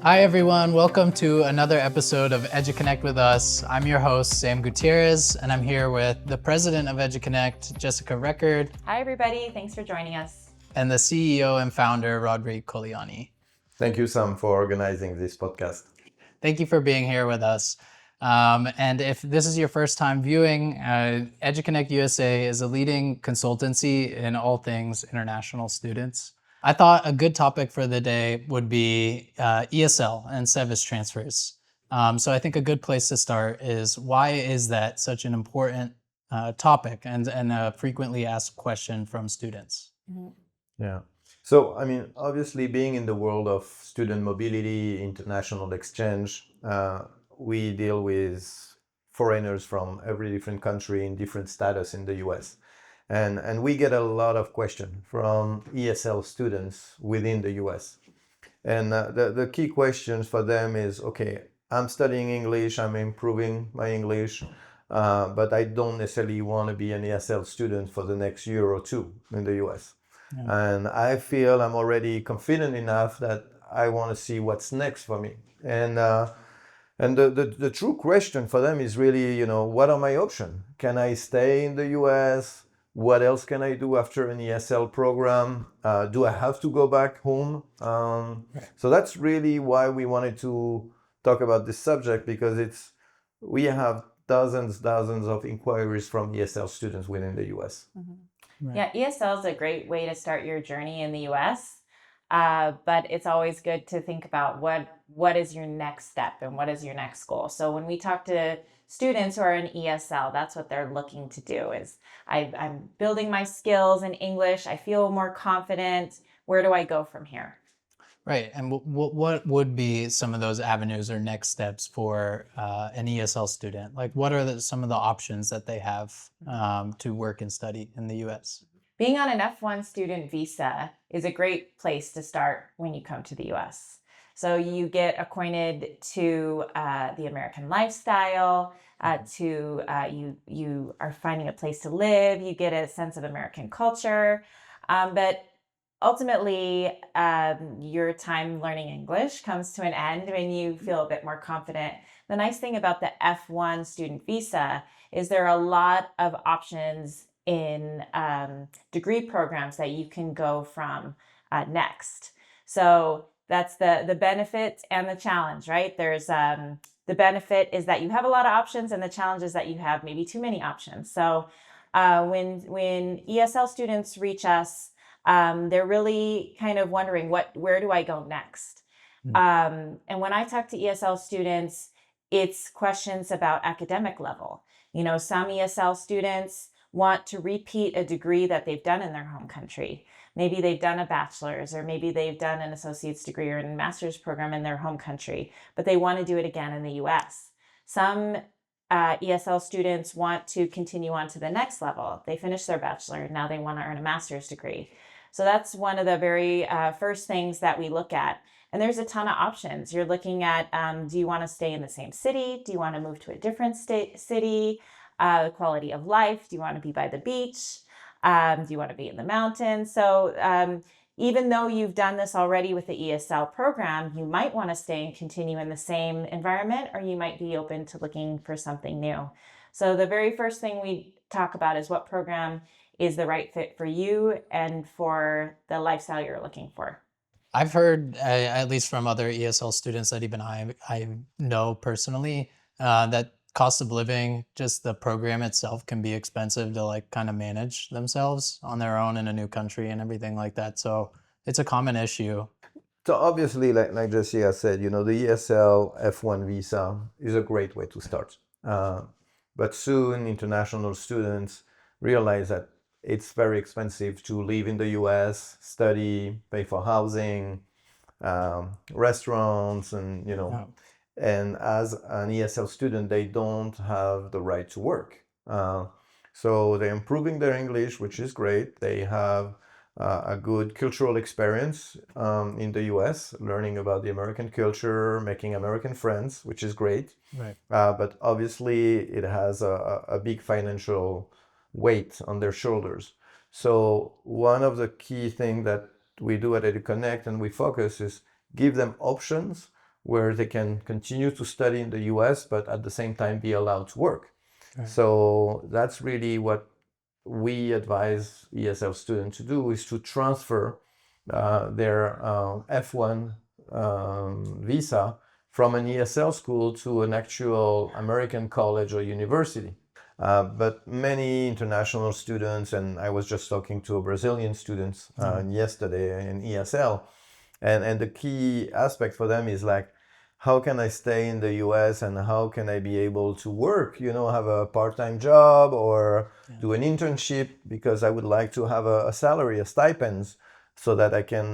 Hi, everyone. Welcome to another episode of EduConnect With US. I'm your host, Sam Gutierrez, and I'm here with the president of EduConnect, Jessica Record. Hi, everybody. Thanks for joining us. And the CEO and founder, Rodrigo Coliani. Thank you, Sam, for organizing this podcast. Thank you for being here with us. And if this is your first time viewing, EduConnect USA is a leading consultancy in all things international students. I thought a good topic for the day would be ESL and SEVIS transfers. So I think a good place to start is, why is that such an important topic and a frequently asked question from students? Mm-hmm. Yeah. So, obviously, being in the world of student mobility, international exchange, we deal with foreigners from every different country in different status in the US. And we get a lot of questions from ESL students within the US. And the key questions for them is, okay, I'm studying English, I'm improving my English, but I don't necessarily want to be an ESL student for the next year or two in the US. Yeah. And I feel I'm already confident enough that I want to see what's next for me. And the true question for them is really, what are my options? Can I stay in the US? What else can I do after an ESL program? Do I have to go back home? Right. So that's really why we wanted to talk about this subject, because we have dozens of inquiries from ESL students within the US. Mm-hmm. Right. Yeah, ESL is a great way to start your journey in the US, but it's always good to think about what is your next step and what is your next goal. So when we talk to students who are in ESL, that's what they're looking to do is, I'm building my skills in English, I feel more confident, where do I go from here? Right, and what would be some of those avenues or next steps for an ESL student? Like, what are some of the options that they have to work and study in the US? Being on an F-1 student visa is a great place to start when you come to the US. So you get acquainted to the American lifestyle, you are finding a place to live, you get a sense of American culture, but ultimately, your time learning English comes to an end when you feel a bit more confident. The nice thing about the F-1 student visa is there are a lot of options in degree programs that you can go from next. So that's the benefit and the challenge, right? There's the benefit is that you have a lot of options, and the challenge is that you have maybe too many options. So when ESL students reach us, they're really kind of wondering, where do I go next? And when I talk to ESL students, it's questions about academic level. Some ESL students want to repeat a degree that they've done in their home country. Maybe they've done a bachelor's, or maybe they've done an associate's degree or a master's program in their home country, but they want to do it again in the US. Some ESL students want to continue on to the next level. They finish their bachelor, and now they want to earn a master's degree. So that's one of the very first things that we look at. And there's a ton of options. You're looking at, do you want to stay in the same city? Do you want to move to a different city? Quality of life. Do you want to be by the beach? Do you want to be in the mountains? So even though you've done this already with the ESL program, you might want to stay and continue in the same environment, or you might be open to looking for something new. So the very first thing we talk about is, what program is the right fit for you and for the lifestyle you're looking for. I've heard, at least from other ESL students that even I know personally, that cost of living, just the program itself, can be expensive to kind of manage themselves on their own in a new country and everything like that. So it's a common issue. So obviously, like Jessica said, the ESL F-1 visa is a great way to start. But soon international students realize that it's very expensive to live in the US, study, pay for housing, restaurants, and Yeah. And as an ESL student, they don't have the right to work. So they're improving their English, which is great. They have a good cultural experience in the US, learning about the American culture, making American friends, which is great. Right. But obviously, it has a big financial weight on their shoulders. So one of the key things that we do at EduConnect and we focus is give them options where they can continue to study in the US, but at the same time be allowed to work. Right. So that's really what we advise ESL students to do, is to transfer their F-1 visa from an ESL school to an actual American college or university. But many international students, and I was just talking to a Brazilian student yesterday in ESL, and the key aspect for them is like, how can I stay in the US and how can I be able to work, have a part-time job or do an internship, because I would like to have a salary, a stipend, so that I can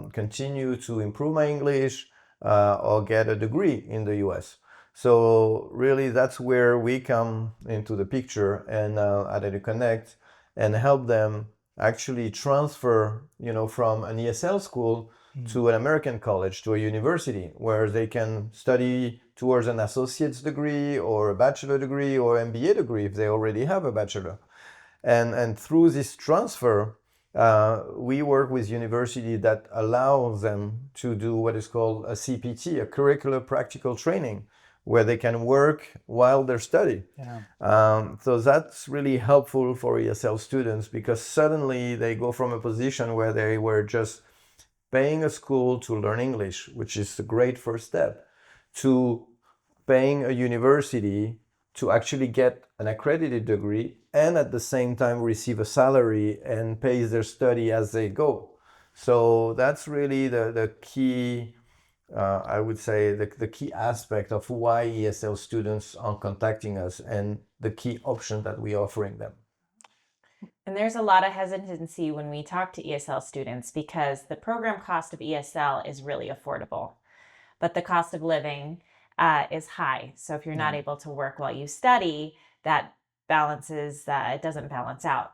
continue to improve my English or get a degree in the US. So really that's where we come into the picture, and at EduConnect, and help them actually transfer, from an ESL school to an American college, to a university, where they can study towards an associate's degree or a bachelor degree or MBA degree if they already have a bachelor. And through this transfer, we work with university that allows them to do what is called a CPT, a Curricular Practical Training, where they can work while they study. So that's really helpful for ESL students, because suddenly they go from a position where they were just paying a school to learn English, which is a great first step, to paying a university to actually get an accredited degree and at the same time receive a salary and pay their study as they go. So that's really the key, I would say, the key aspect of why ESL students are contacting us, and the key option that we're offering them. And there's a lot of hesitancy when we talk to ESL students, because the program cost of ESL is really affordable, but the cost of living is high. So if you're not able to work while you study, that it doesn't balance out.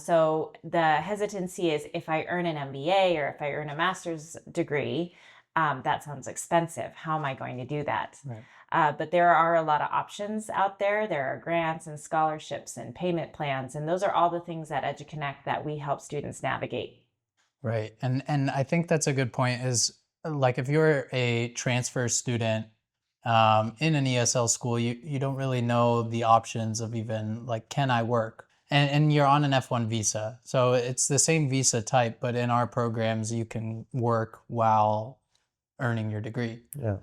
So the hesitancy is, if I earn an MBA or if I earn a master's degree, that sounds expensive. How am I going to do that? Right. But there are a lot of options out there. There are grants and scholarships and payment plans, and those are all the things at EduConnect that we help students navigate. Right. And I think that's a good point, is like, if you're a transfer student in an ESL school, you don't really know the options of even like, can I work? And you're on an F-1 visa. So it's the same visa type, but in our programs, you can work while earning your degree. Yeah.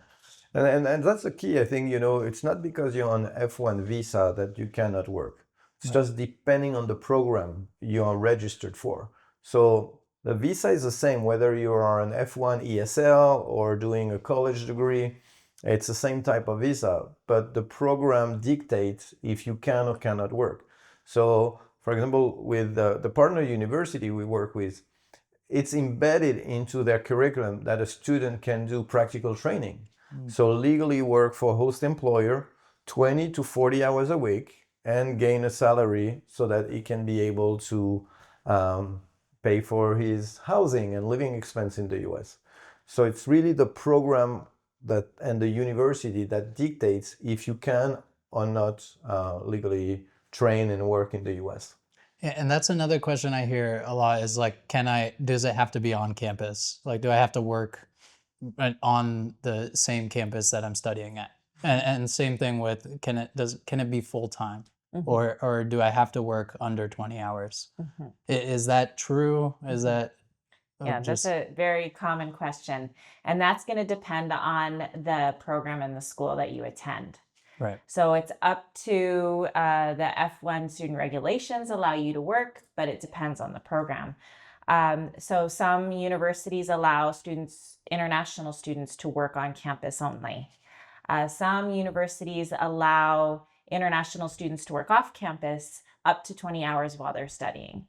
And that's the key. I think, it's not because you're on F-1 visa that you cannot work. It's just depending on the program you are registered for. So the visa is the same, whether you are on F-1 ESL or doing a college degree. It's the same type of visa, but the program dictates if you can or cannot work. So, for example, with the partner university we work with, it's embedded into their curriculum that a student can do practical training. So legally work for host employer 20 to 40 hours a week and gain a salary so that he can be able to pay for his housing and living expense in the US. So it's really the program and the university that dictates if you can or not legally train and work in the US. Yeah, and that's another question I hear a lot, is like, does it have to be on campus? Like, do I have to work on the same campus that I'm studying at? And same thing with, can it be full time? Or do I have to work under 20 hours? Is that true? Is that that's a very common question. And that's going to depend on the program and the school that you attend. Right. So it's up to the F-1 student regulations allow you to work, but it depends on the program. So some universities allow international students to work on campus only. Some universities allow international students to work off campus up to 20 hours while they're studying.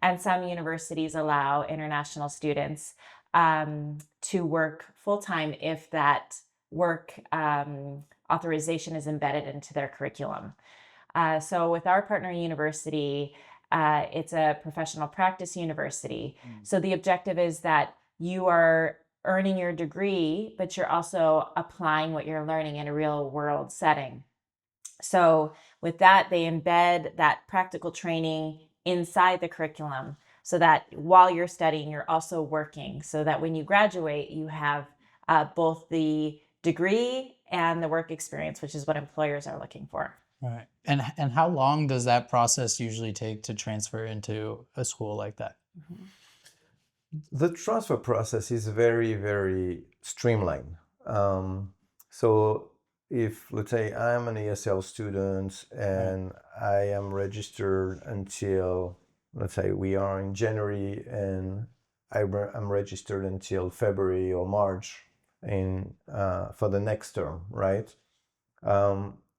And some universities allow international students to work full-time if that work authorization is embedded into their curriculum. So with our partner university, it's a professional practice university. So the objective is that you are earning your degree, but you're also applying what you're learning in a real world setting. So with that, they embed that practical training inside the curriculum so that while you're studying, you're also working, so that when you graduate, you have both the degree and the work experience, which is what employers are looking for. Right. And how long does that process usually take to transfer into a school like that? Mhm. The transfer process is very, very streamlined. So if, let's say, I'm an ESL student and I am registered until, let's say, we are in January and I'm registered until February or March for the next term, right?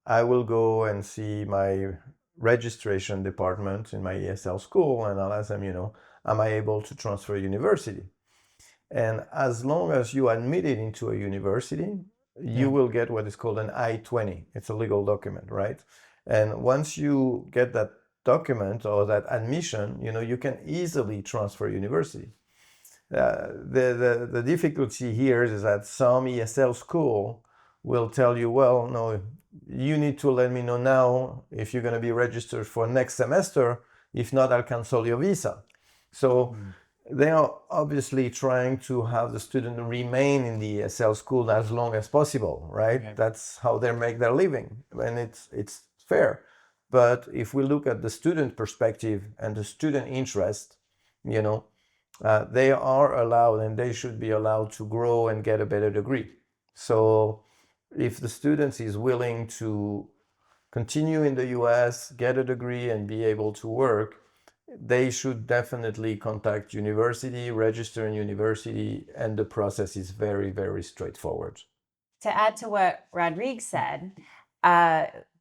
I will go and see my registration department in my ESL school and I'll ask them, am I able to transfer university? And as long as you are admitted into a university, you will get what is called an I-20. It's a legal document, right? And once you get that document or that admission, you can easily transfer university. The difficulty here is that some ESL school will tell you, well, no, you need to let me know now if you're going to be registered for next semester. If not, I'll cancel your visa. So they are obviously trying to have the student remain in the ESL school as long as possible, right? Okay. That's how they make their living, and it's fair. But if we look at the student perspective and the student interest, they are allowed and they should be allowed to grow and get a better degree. So if the student is willing to continue in the US, get a degree and be able to work, they should definitely contact university, register in university, and the process is very, very straightforward. To add to what Rodrigue said,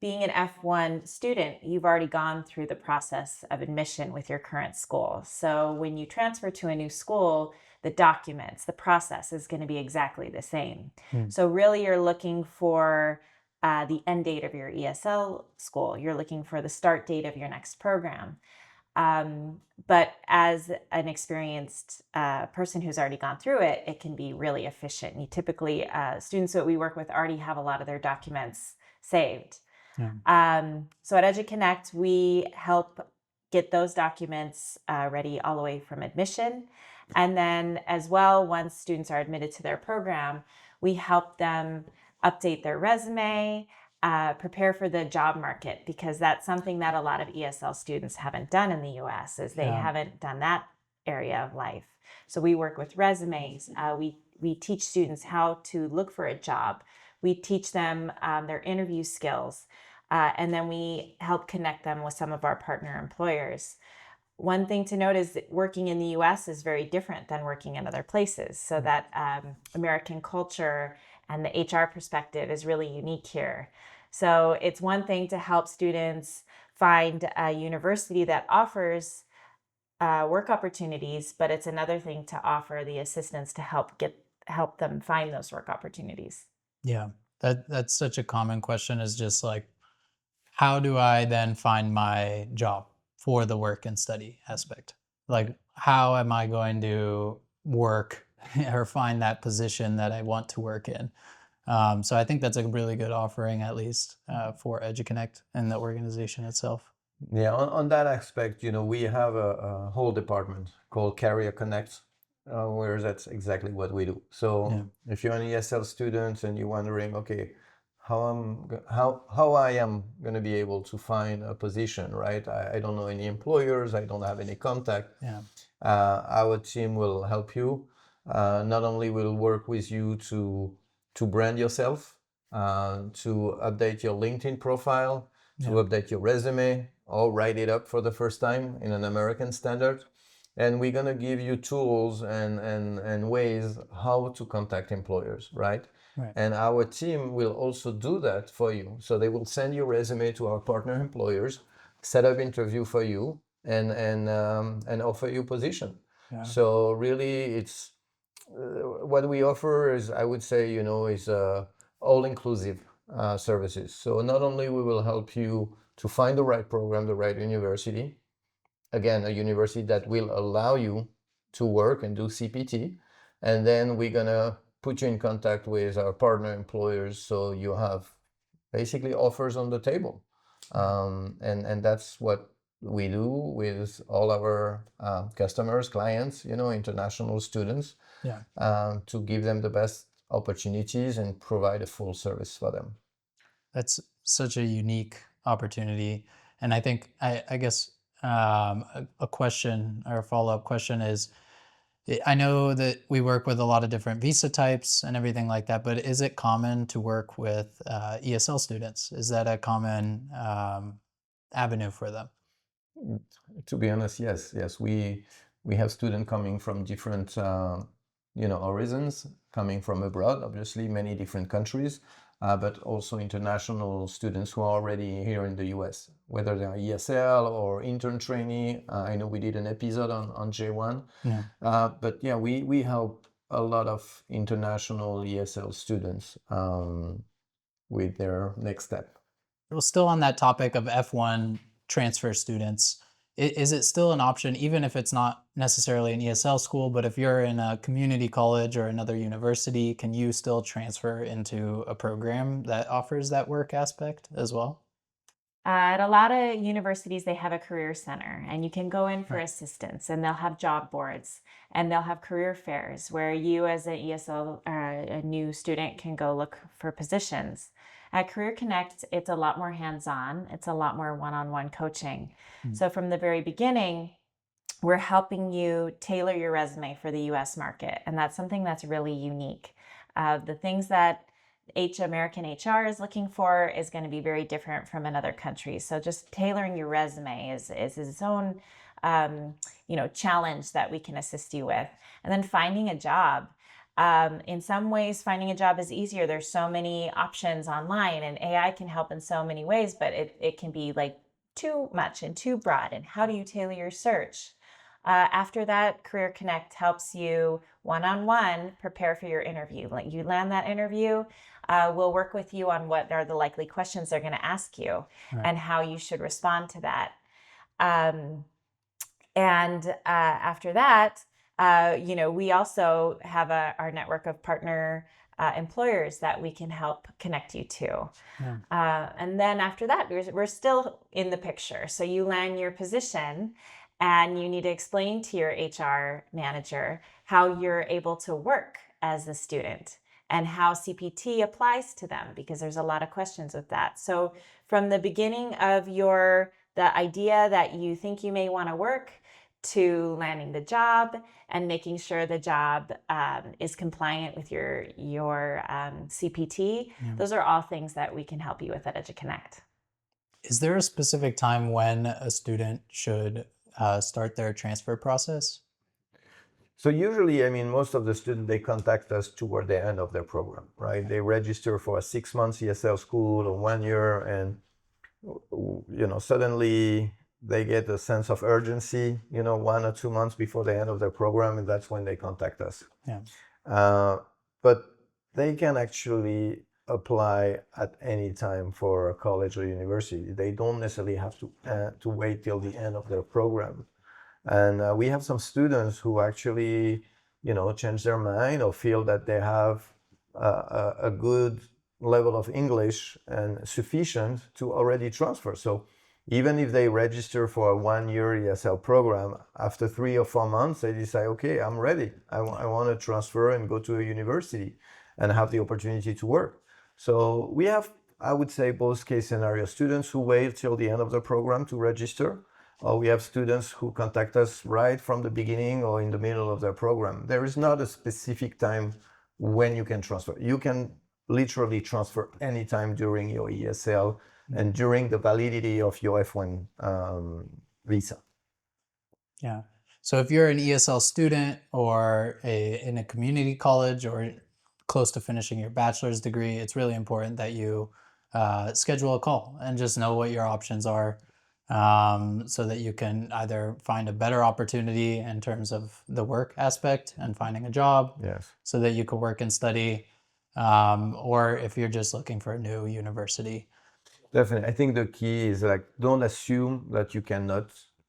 being an F-1 student, you've already gone through the process of admission with your current school. So when you transfer to a new school, the documents, the process is going to be exactly the same. So really you're looking for the end date of your ESL school. You're looking for the start date of your next program. But as an experienced person who's already gone through it, it can be really efficient. You typically, students that we work with already have a lot of their documents saved. So at EduConnect, we help get those documents ready all the way from admission. And then as well, once students are admitted to their program, we help them update their resume, prepare for the job market, because that's something that a lot of ESL students haven't done in the US, is they haven't done that area of life. So we work with resumes. We teach students how to look for a job. We teach them their interview skills, and then we help connect them with some of our partner employers. One thing to note is that working in the US is very different than working in other places. So that American culture and the HR perspective is really unique here. So it's one thing to help students find a university that offers work opportunities, but it's another thing to offer the assistance to help them find those work opportunities. Yeah, that's such a common question, is just like, how do I then find my job for the work and study aspect? Like, how am I going to work or find that position that I want to work in? So I think that's a really good offering, at least for EduConnect and the organization itself. Yeah, on that aspect, we have a whole department called CareerConnect, where that's exactly what we do. So if you're an ESL student and you're wondering, okay, how I am going to be able to find a position, right? I don't know any employers, I don't have any contact. Our team will help you. Not only will work with you to brand yourself, to update your LinkedIn profile, to update your resume, or write it up for the first time in an American standard. And we're going to give you tools and ways how to contact employers, right? And our team will also do that for you. So they will send your resume to our partner employers, set up interview for you, and offer you position. So really, it's what we offer is, I would say, is all-inclusive services. So not only we will help you to find the right program, the right university, again, a university that will allow you to work and do CPT, and then we're gonna put you in contact with our partner employers, so you have basically offers on the table. And that's what we do with all our customers, clients, international students, to give them the best opportunities and provide a full service for them. That's such a unique opportunity. And I think, I guess, a question or a follow-up question is, I know that we work with a lot of different visa types and everything like that, but is it common to work with ESL students? Is that a common avenue for them? To be honest, yes. We have students coming from different horizons, coming from abroad, obviously many different countries, but also international students who are already here in the US, whether they are ESL or intern trainee. I know we did an episode on J1, Yeah. but yeah, we help a lot of international ESL students with their next step. Well, still on that topic of F-1 transfer students, is it still an option, even if it's not necessarily an ESL school, but if you're in a community college or another university, can you still transfer into a program that offers that work aspect as well? At a lot of universities, they have a career center, and you can go in for Right. assistance, and they'll have job boards, and they'll have career fairs where you, as an ESL, a new student, can go look for positions. At CareerConnect, it's a lot more hands-on. It's a lot more one-on-one coaching. Mm. So from the very beginning, we're helping you tailor your resume for the US market, and that's something that's really unique. The things that American HR is looking for is going to be very different from another country. So just tailoring your resume is its own challenge that we can assist you with. And then finding a job. In some ways, finding a job is easier. There's so many options online, and AI can help in so many ways, but it can be like too much and too broad. And how do you tailor your search? After that, CareerConnect helps you one-on-one prepare for your interview. Like you land that interview, we'll work with you on what are the likely questions they're going to ask you Right. and how you should respond to that. After that, we also have our network of partner employers that we can help connect you to. Yeah. And then after that, we're still in the picture. So you land your position, and you need to explain to your HR manager how you're able to work as a student and how CPT applies to them, because there's a lot of questions with that. So from the beginning of the idea that you think you may want to work to landing the job and making sure the job is compliant with your CPT, those are all things that we can help you with at EduConnect. Is there a specific time when a student should start their transfer process? So usually, most of the students, they contact us toward the end of their program, right? They register for a 6 months ESL school or 1 year, and suddenly they get a sense of urgency, 1 or 2 months before the end of their program, and that's when they contact us. Yeah. But they can actually apply at any time for a college or university. They don't necessarily have to wait till the end of their program. And we have some students who actually, change their mind or feel that they have a good level of English and sufficient to already transfer. So even if they register for a 1 year ESL program, after 3 or 4 months, they decide, okay, I'm ready. I want to transfer and go to a university and have the opportunity to work. So we have, I would say, both case scenario students who wait till the end of the program to register, or we have students who contact us right from the beginning or in the middle of their program. There is not a specific time when you can transfer. You can literally transfer anytime during your ESL and during the validity of your F-1 visa. Yeah. So if you're an ESL student or in a community college or close to finishing your bachelor's degree, it's really important that you schedule a call and just know what your options are, so that you can either find a better opportunity in terms of the work aspect and finding a job, Yes, so that you can work and study, or if you're just looking for a new university. definitely. I think the key is don't assume that you cannot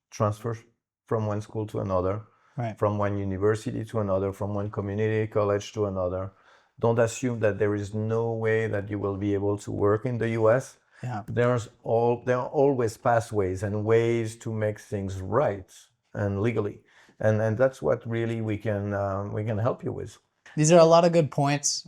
transfer from one school to another, Right. from one university to another, from one community college to another. Don't assume that there is no way that you will be able to work in the US. Yeah. There are always pathways and ways to make things right and legally, and that's what really we can help you with. These are a lot of good points,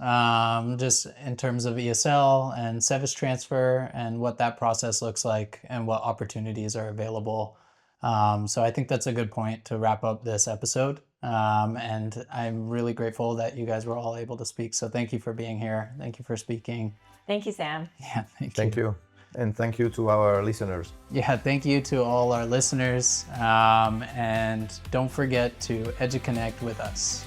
just in terms of ESL and SEVIS transfer and what that process looks like and what opportunities are available. So I think that's a good point to wrap up this episode. And I'm really grateful that you guys were all able to speak. So thank you for being here. Thank you for speaking. Thank you, Sam. Yeah, Thank you. And thank you to our listeners. Yeah, thank you to all our listeners. And don't forget to EduConnect with us.